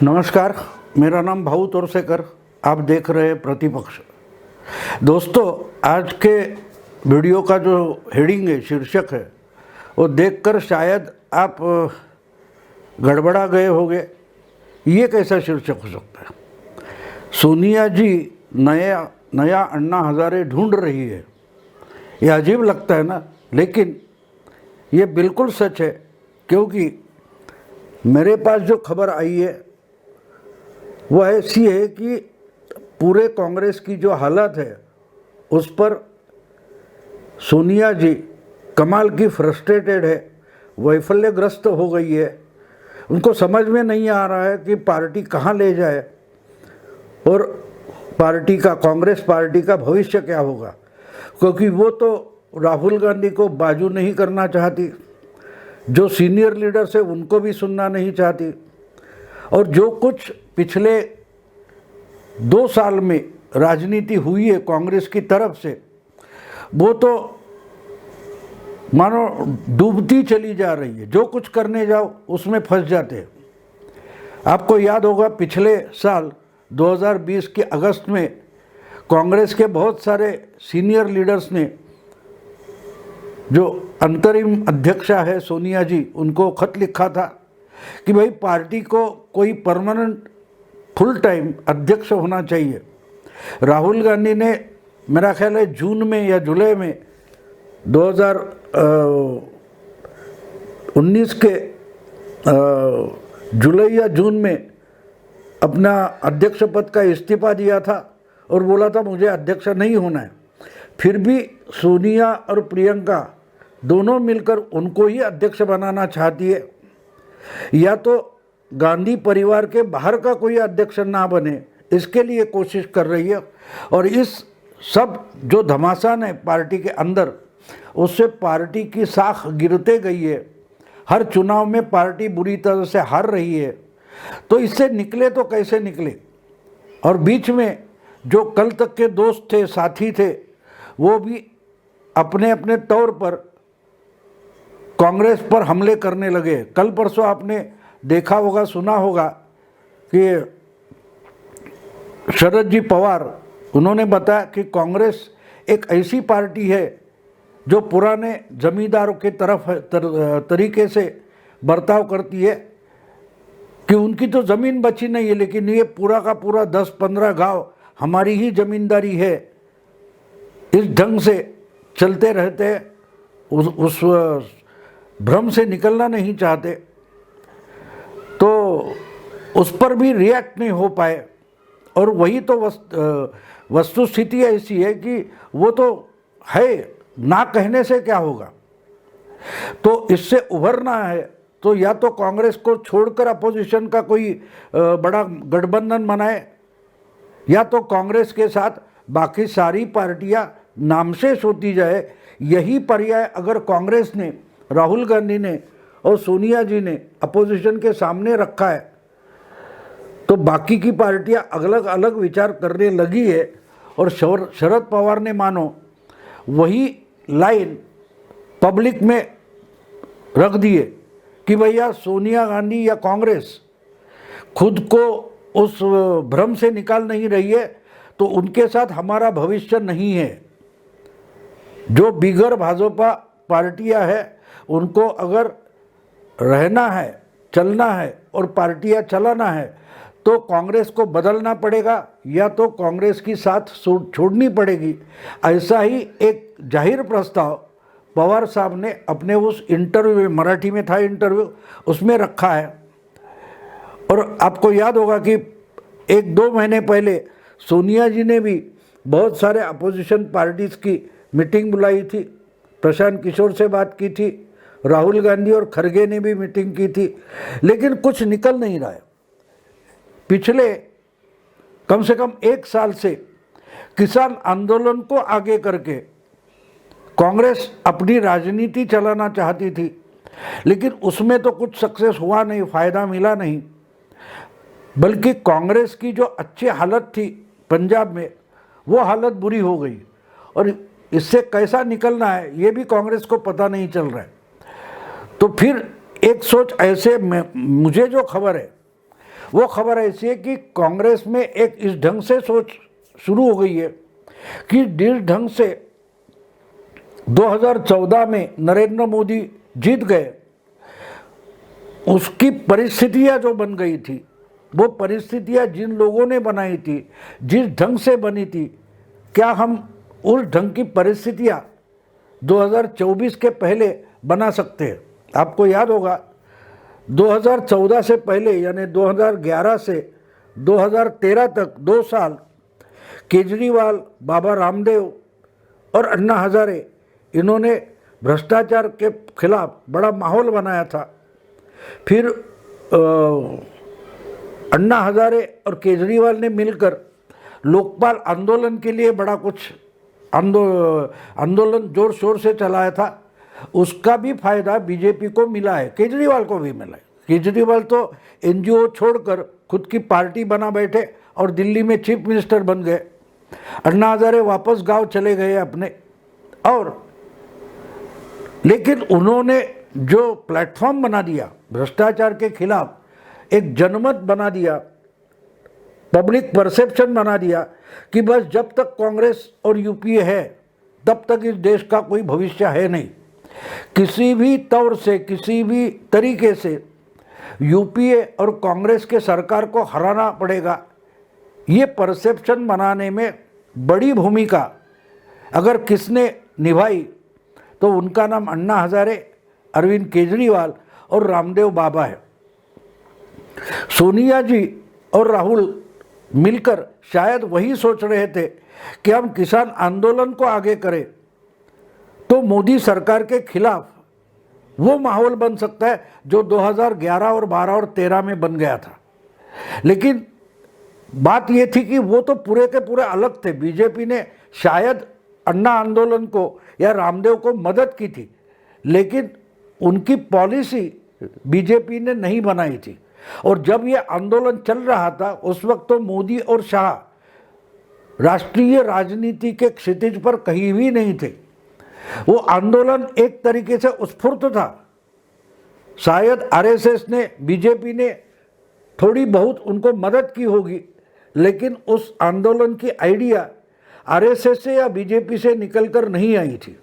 नमस्कार, मेरा नाम भाऊ तोरसेकर। आप देख रहे हैं प्रतिपक्ष। दोस्तों, आज के वीडियो का जो हेडिंग है, शीर्षक है, वो देखकर शायद आप गड़बड़ा गए होंगे। ये कैसा शीर्षक हो सकता है? सोनिया जी नया अन्ना हजारे ढूंढ रही है। ये अजीब लगता है ना, लेकिन ये बिल्कुल सच है, क्योंकि मेरे पास जो खबर आई है वो ऐसी है कि पूरे कांग्रेस की जो हालत है उस पर सोनिया जी कमाल की फ्रस्ट्रेटेड है, वैफल्यग्रस्त हो गई है। उनको समझ में नहीं आ रहा है कि पार्टी कहाँ ले जाए और कांग्रेस पार्टी का भविष्य क्या होगा, क्योंकि वो तो राहुल गांधी को बाजू नहीं करना चाहती, जो सीनियर लीडर्स है उनको भी सुनना नहीं चाहती, और जो कुछ पिछले 2 साल में राजनीति हुई है कांग्रेस की तरफ से, वो तो मानो डूबती चली जा रही है। जो कुछ करने जाओ उसमें फंस जाते हैं। आपको याद होगा, पिछले साल 2020 के अगस्त में कांग्रेस के बहुत सारे सीनियर लीडर्स ने, जो अंतरिम अध्यक्षा है सोनिया जी, उनको खत लिखा था कि भाई पार्टी को कोई परमानेंट फुल टाइम अध्यक्ष होना चाहिए। राहुल गांधी ने, मेरा ख्याल है जून में या जुलाई में 2019 के जुलाई या जून में अपना अध्यक्ष पद का इस्तीफा दिया था और बोला था मुझे अध्यक्ष नहीं होना है। फिर भी सोनिया और प्रियंका दोनों मिलकर उनको ही अध्यक्ष बनाना चाहती है। या तो गांधी परिवार के बाहर का कोई अध्यक्ष ना बने, इसके लिए कोशिश कर रही है। और इस सब जो घमासान है पार्टी के अंदर, उससे पार्टी की साख गिरते गई है। हर चुनाव में पार्टी बुरी तरह से हार रही है। तो इससे निकले तो कैसे निकले? और बीच में जो कल तक के दोस्त थे, साथी थे, वो भी अपने अपने तौर पर कांग्रेस पर हमले करने लगे। कल परसों आपने देखा होगा, सुना होगा कि शरद जी पवार, उन्होंने बताया कि कांग्रेस एक ऐसी पार्टी है जो पुराने जमींदारों के तरीके से बर्ताव करती है, कि उनकी तो ज़मीन बची नहीं है, लेकिन ये पूरा का पूरा 10-15 गांव हमारी ही ज़मींदारी है। इस ढंग से चलते रहते, उस भ्रम से निकलना नहीं चाहते, तो उस पर भी रिएक्ट नहीं हो पाए। और वही तो वस्तु स्थिति ऐसी है कि वो तो है, ना कहने से क्या होगा। तो इससे उभरना है तो या तो कांग्रेस को छोड़कर अपोजिशन का कोई बड़ा गठबंधन बनाए, या तो कांग्रेस के साथ बाकी सारी पार्टियां नामशेष होती जाए। यही पर्याय अगर कांग्रेस ने, राहुल गांधी ने और सोनिया जी ने अपोजिशन के सामने रखा है, तो बाकी की पार्टियां अलग अलग विचार करने लगी है। और शरद पवार ने मानो वही लाइन पब्लिक में रख दिए कि भैया सोनिया गांधी या कांग्रेस खुद को उस भ्रम से निकाल नहीं रही है, तो उनके साथ हमारा भविष्य नहीं है। जो बिगर भाजपा पार्टियां हैं, उनको अगर रहना है, चलना है और पार्टियां चलाना है, तो कांग्रेस को बदलना पड़ेगा या तो कांग्रेस की साथ छोड़नी पड़ेगी। ऐसा ही एक जाहिर प्रस्ताव पवार साहब ने अपने उस इंटरव्यू, मराठी में था इंटरव्यू, उसमें रखा है। और आपको याद होगा कि 1-2 महीने पहले सोनिया जी ने भी बहुत सारे अपोजिशन पार्टीज़ की मीटिंग बुलाई थी। प्रशांत किशोर से बात की थी, राहुल गांधी और खरगे ने भी मीटिंग की थी, लेकिन कुछ निकल नहीं रहा है। पिछले कम से कम 1 साल से किसान आंदोलन को आगे करके कांग्रेस अपनी राजनीति चलाना चाहती थी, लेकिन उसमें तो कुछ सक्सेस हुआ नहीं, फ़ायदा मिला नहीं। बल्कि कांग्रेस की जो अच्छी हालत थी पंजाब में, वो हालत बुरी हो गई। और इससे कैसा निकलना है ये भी कांग्रेस को पता नहीं चल रहा है। तो फिर एक सोच ऐसे, मुझे जो खबर है वो खबर ऐसी है कि कांग्रेस में एक इस ढंग से सोच शुरू हो गई है कि जिस ढंग से 2014 में नरेंद्र मोदी जीत गए, उसकी परिस्थितियां जो बन गई थी, वो परिस्थितियां जिन लोगों ने बनाई थी, जिस ढंग से बनी थी, क्या हम उस ढंग की परिस्थितियां 2024 के पहले बना सकते हैं? आपको याद होगा 2014 से पहले यानी 2011 से 2013 तक 2 साल केजरीवाल, बाबा रामदेव और अन्ना हजारे, इन्होंने भ्रष्टाचार के खिलाफ बड़ा माहौल बनाया था। फिर अन्ना हजारे और केजरीवाल ने मिलकर लोकपाल आंदोलन के लिए बड़ा कुछ आंदोलन जोर शोर से चलाया था। उसका भी फायदा बीजेपी को मिला है, केजरीवाल को भी मिला है। केजरीवाल तो एनजीओ छोड़कर खुद की पार्टी बना बैठे और दिल्ली में चीफ मिनिस्टर बन गए। अन्ना हजारे वापस गांव चले गए अपने, और लेकिन उन्होंने जो प्लेटफॉर्म बना दिया भ्रष्टाचार के खिलाफ, एक जनमत बना दिया, पब्लिक परसेप्शन बना दिया कि बस जब तक कांग्रेस और यूपीए है तब तक इस देश का कोई भविष्य है नहीं। किसी भी तौर से, किसी भी तरीके से यूपीए और कांग्रेस के सरकार को हराना पड़ेगा। ये परसेप्शन बनाने में बड़ी भूमिका अगर किसने निभाई तो उनका नाम अन्ना हजारे, अरविंद केजरीवाल और रामदेव बाबा है। सोनिया जी और राहुल मिलकर शायद वही सोच रहे थे कि हम किसान आंदोलन को आगे करें तो मोदी सरकार के खिलाफ वो माहौल बन सकता है जो 2011 और 12 और 13 में बन गया था। लेकिन बात ये थी कि वो तो पूरे के पूरे अलग थे। बीजेपी ने शायद अन्ना आंदोलन को या रामदेव को मदद की थी, लेकिन उनकी पॉलिसी बीजेपी ने नहीं बनाई थी। और जब ये आंदोलन चल रहा था उस वक्त तो मोदी और शाह राष्ट्रीय राजनीति के क्षितिज पर कहीं भी नहीं थे। वो आंदोलन एक तरीके से उत्स्फूर्त था। शायद आरएसएस ने, बीजेपी ने थोड़ी बहुत उनको मदद की होगी, लेकिन उस आंदोलन की आइडिया आरएसएस से या बीजेपी से निकलकर नहीं आई थी।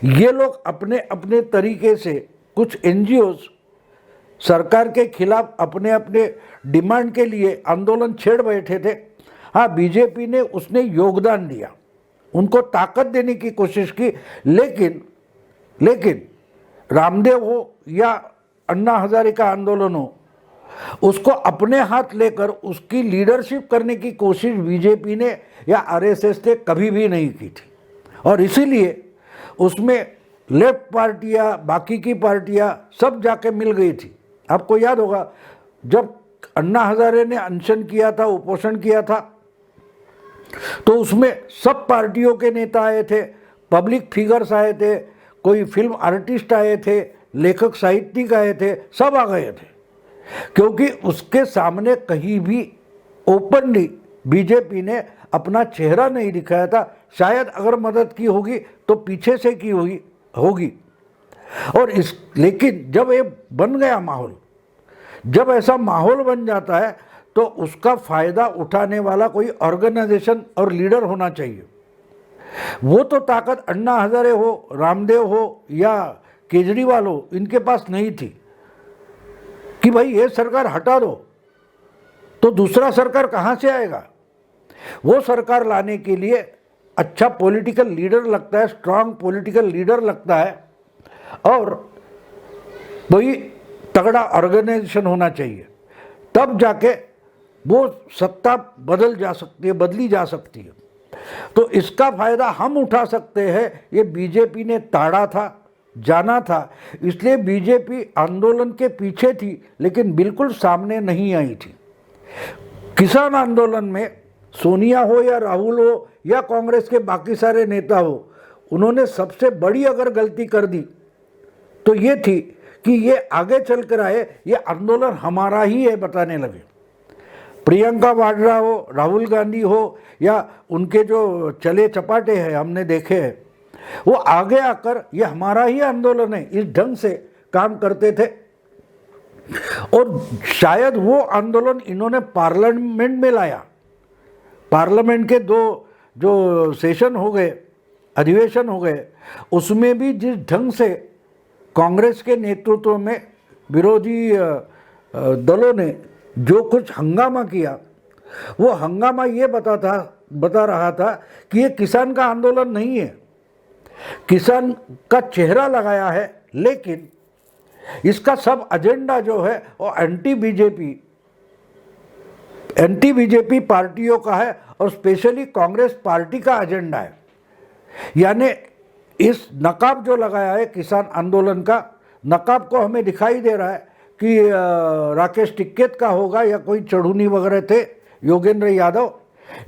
ये लोग अपने अपने तरीके से, कुछ एनजीओज सरकार के खिलाफ अपने अपने डिमांड के लिए आंदोलन छेड़ बैठे थे। हाँ, बीजेपी ने उसने योगदान दिया, उनको ताकत देने की कोशिश की, लेकिन रामदेव हो या अन्ना हजारे का आंदोलन हो, उसको अपने हाथ लेकर उसकी लीडरशिप करने की कोशिश बीजेपी ने या आरएसएस ने कभी भी नहीं की थी। और इसीलिए उसमें लेफ्ट पार्टियां, बाकी की पार्टियां सब जाके मिल गई थी। आपको याद होगा जब अन्ना हजारे ने अनशन किया था, उपोषण किया था, तो उसमें सब पार्टियों के नेता आए थे, पब्लिक फिगर्स आए थे, कोई फिल्म आर्टिस्ट आए थे, लेखक साहित्यिक आए थे, सब आ गए थे। क्योंकि उसके सामने कहीं भी ओपनली बीजेपी ने अपना चेहरा नहीं दिखाया था। शायद अगर मदद की होगी तो पीछे से की होगी। और लेकिन जब ये बन गया माहौल, जब ऐसा माहौल बन जाता है तो उसका फायदा उठाने वाला कोई ऑर्गेनाइजेशन और लीडर होना चाहिए। वो तो ताकत अन्ना हजारे हो, रामदेव हो या केजरीवाल हो, इनके पास नहीं थी कि भाई ये सरकार हटा दो, तो दूसरा सरकार कहाँ से आएगा। वो सरकार लाने के लिए अच्छा पॉलिटिकल लीडर लगता है, स्ट्रांग पॉलिटिकल लीडर लगता है, और कोई तगड़ा ऑर्गेनाइजेशन होना चाहिए। तब जाके वो सत्ता बदली जा सकती है। तो इसका फायदा हम उठा सकते हैं। ये बीजेपी ने ताड़ा था, जाना था, इसलिए बीजेपी आंदोलन के पीछे थी, लेकिन बिल्कुल सामने नहीं आई थी। किसान आंदोलन में सोनिया हो या राहुल हो या कांग्रेस के बाकी सारे नेता हो, उन्होंने सबसे बड़ी अगर गलती कर दी तो ये थी कि ये आगे चल कर आए, ये आंदोलन हमारा ही है बताने लगे। प्रियंका वाड्रा हो, राहुल गांधी हो या उनके जो चले चपाटे हैं हमने देखे हैं, वो आगे आकर ये हमारा ही आंदोलन है इस ढंग से काम करते थे। और शायद वो आंदोलन इन्होंने पार्लियामेंट में लाया। पार्लियामेंट के 2 जो सेशन हो गए, अधिवेशन हो गए, उसमें भी जिस ढंग से कांग्रेस के नेतृत्व में विरोधी दलों ने जो कुछ हंगामा किया, वो हंगामा ये बता रहा था कि ये किसान का आंदोलन नहीं है, किसान का चेहरा लगाया है, लेकिन इसका सब एजेंडा जो है वो एंटी बीजेपी पार्टियों का है और स्पेशली कांग्रेस पार्टी का एजेंडा है। यानी इस नकाब जो लगाया है किसान आंदोलन का, नकाब को हमें दिखाई दे रहा है कि राकेश टिक्कैत का होगा या कोई चढ़ूनी वगैरह थे, योगेंद्र यादव,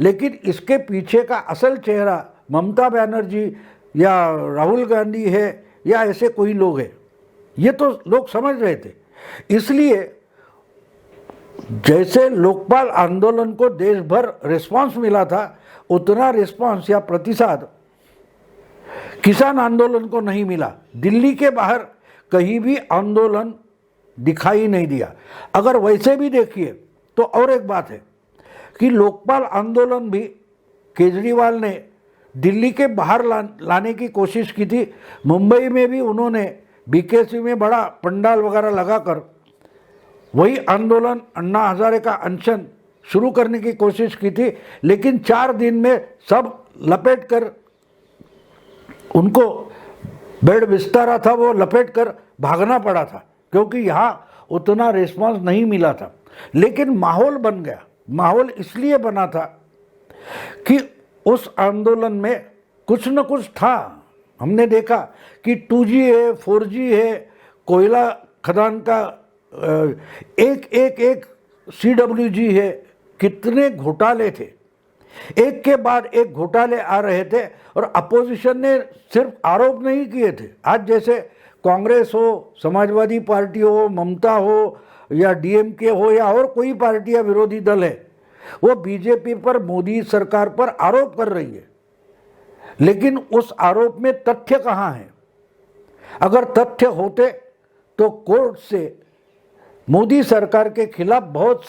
लेकिन इसके पीछे का असल चेहरा ममता बनर्जी या राहुल गांधी है या ऐसे कोई लोग हैं, ये तो लोग समझ रहे थे। इसलिए जैसे लोकपाल आंदोलन को देश भर रिस्पांस मिला था, उतना रिस्पांस या प्रतिसाद किसान आंदोलन को नहीं मिला। दिल्ली के बाहर कहीं भी आंदोलन दिखाई नहीं दिया। अगर वैसे भी देखिए तो और एक बात है कि लोकपाल आंदोलन भी केजरीवाल ने दिल्ली के बाहर लाने की कोशिश की थी। मुंबई में भी उन्होंने बीकेसी में बड़ा पंडाल वगैरह लगाकर वही आंदोलन अन्ना हजारे का अनशन शुरू करने की कोशिश की थी, लेकिन 4 दिन में सब लपेट कर उनको बेड बिस्तारा था वो लपेट कर भागना पड़ा था, क्योंकि यहाँ उतना रिस्पांस नहीं मिला था। लेकिन माहौल बन गया। माहौल इसलिए बना था कि उस आंदोलन में कुछ न कुछ था। हमने देखा कि 2G है, 4G है, कोयला खदान का एक CWG है, कितने घोटाले थे, एक के बाद एक घोटाले आ रहे थे और अपोजिशन ने सिर्फ आरोप नहीं किए थे। आज जैसे कांग्रेस हो, समाजवादी पार्टी हो, ममता हो या DMK हो या और कोई पार्टी या विरोधी दल है, वो बीजेपी पर, मोदी सरकार पर आरोप कर रही है, लेकिन उस आरोप में तथ्य कहाँ है? अगर तथ्य होते तो कोर्ट से मोदी सरकार के खिलाफ बहुत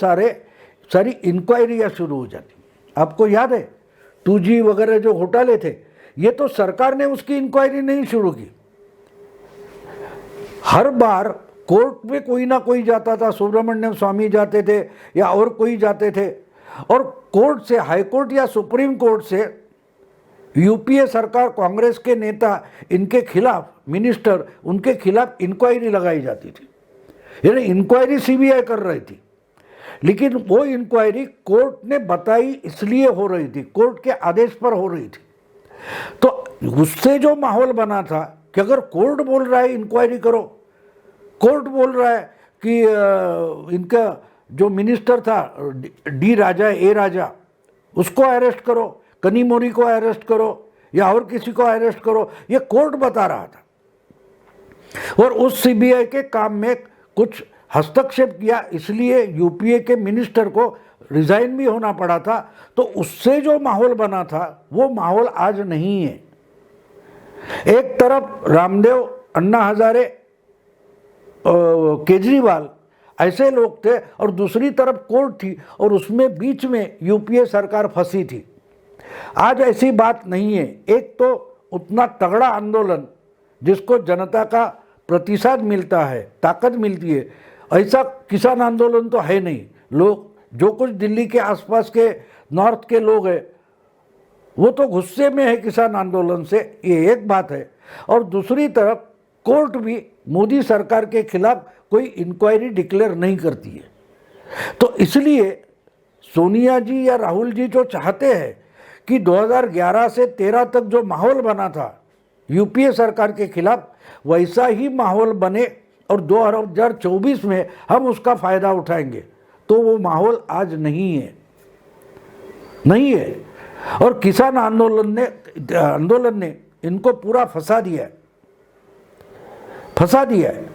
सारी इंक्वायरियाँ शुरू हो जाती। आपको याद है 2G वगैरह जो घोटाले थे, ये तो सरकार ने उसकी इंक्वायरी नहीं शुरू की। हर बार कोर्ट में कोई ना कोई जाता था, सुब्रमण्यम स्वामी जाते थे या और कोई जाते थे, और कोर्ट से, हाई कोर्ट या सुप्रीम कोर्ट से UPA सरकार, कांग्रेस के नेता, इनके खिलाफ मिनिस्टर, उनके खिलाफ इंक्वायरी लगाई जाती थी। यानी इंक्वायरी CBI कर रही थी, लेकिन वो इंक्वायरी कोर्ट ने बताई इसलिए हो रही थी, कोर्ट के आदेश पर हो रही थी। तो उससे जो माहौल बना था कि अगर कोर्ट बोल रहा है इंक्वायरी करो, कोर्ट बोल रहा है कि इनका जो मिनिस्टर था D राजा, A राजा, उसको अरेस्ट करो, कनीमोरी को अरेस्ट करो या और किसी को अरेस्ट करो, ये कोर्ट बता रहा था। और उस CBI के काम में कुछ हस्तक्षेप किया, इसलिए UPA के मिनिस्टर को रिजाइन भी होना पड़ा था। तो उससे जो माहौल बना था वो माहौल आज नहीं है। एक तरफ रामदेव, अन्ना हजारे, केजरीवाल ऐसे लोग थे और दूसरी तरफ कोर्ट थी और उसमें बीच में UPA सरकार फंसी थी। आज ऐसी बात नहीं है। एक तो उतना तगड़ा आंदोलन जिसको जनता का प्रतिसाद मिलता है, ताकत मिलती है, ऐसा किसान आंदोलन तो है नहीं। लोग जो कुछ दिल्ली के आसपास के नॉर्थ के लोग हैं वो तो गुस्से में है किसान आंदोलन से, ये एक बात है। और दूसरी तरफ कोर्ट भी मोदी सरकार के खिलाफ कोई इंक्वायरी डिक्लेयर नहीं करती है। तो इसलिए सोनिया जी या राहुल जी जो चाहते हैं कि 2011 से 13 तक जो माहौल बना था UPA सरकार के खिलाफ, वैसा ही माहौल बने और 2024 में हम उसका फ़ायदा उठाएंगे, तो वो माहौल आज नहीं है। और किसान आंदोलन ने इनको पूरा फंसा दिया है।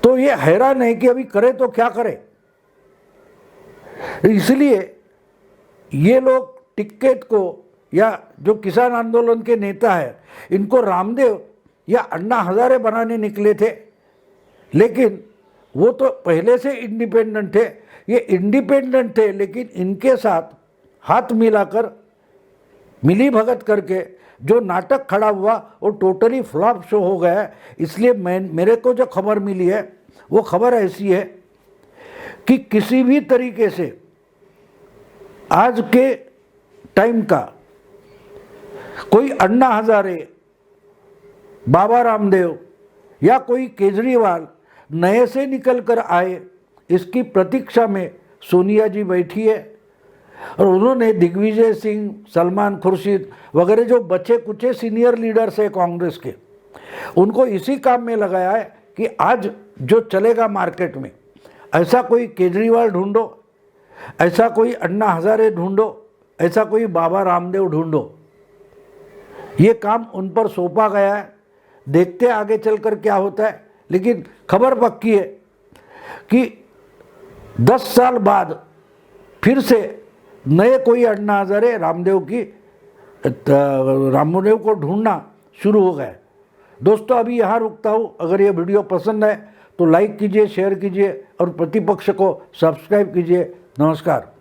तो ये हैरान है कि अभी करे तो क्या करे। इसलिए ये लोग टिक्कैत को या जो किसान आंदोलन के नेता है, इनको रामदेव या अन्ना हजारे बनाने निकले थे, लेकिन वो तो पहले से इंडिपेंडेंट थे, ये इंडिपेंडेंट थे लेकिन इनके साथ हाथ मिलाकर मिली भगत करके जो नाटक खड़ा हुआ वो टोटली फ्लॉप शो हो गया है। इसलिए मेरे को जो खबर मिली है वो खबर ऐसी है कि किसी भी तरीके से आज के टाइम का कोई अन्ना हजारे, बाबा रामदेव या कोई केजरीवाल नए से निकल कर आए, इसकी प्रतीक्षा में सोनिया जी बैठी है। और उन्होंने दिग्विजय सिंह, सलमान खुर्शीद वगैरह जो बचे कुचे सीनियर लीडर्स है कांग्रेस के, उनको इसी काम में लगाया है कि आज जो चलेगा मार्केट में, ऐसा कोई केजरीवाल ढूंढो, ऐसा कोई अन्ना हजारे ढूंढो, ऐसा कोई बाबा रामदेव ढूंढो। ये काम उन पर सौंपा गया है। देखते आगे चलकर क्या होता है, लेकिन खबर पक्की है कि 10 साल बाद फिर से नए कोई अन्ना हजारे रामदेव को ढूंढना शुरू हो गया। दोस्तों अभी यहाँ रुकता हूँ। अगर ये वीडियो पसंद है तो लाइक कीजिए, शेयर कीजिए और प्रतिपक्ष को सब्सक्राइब कीजिए। नमस्कार।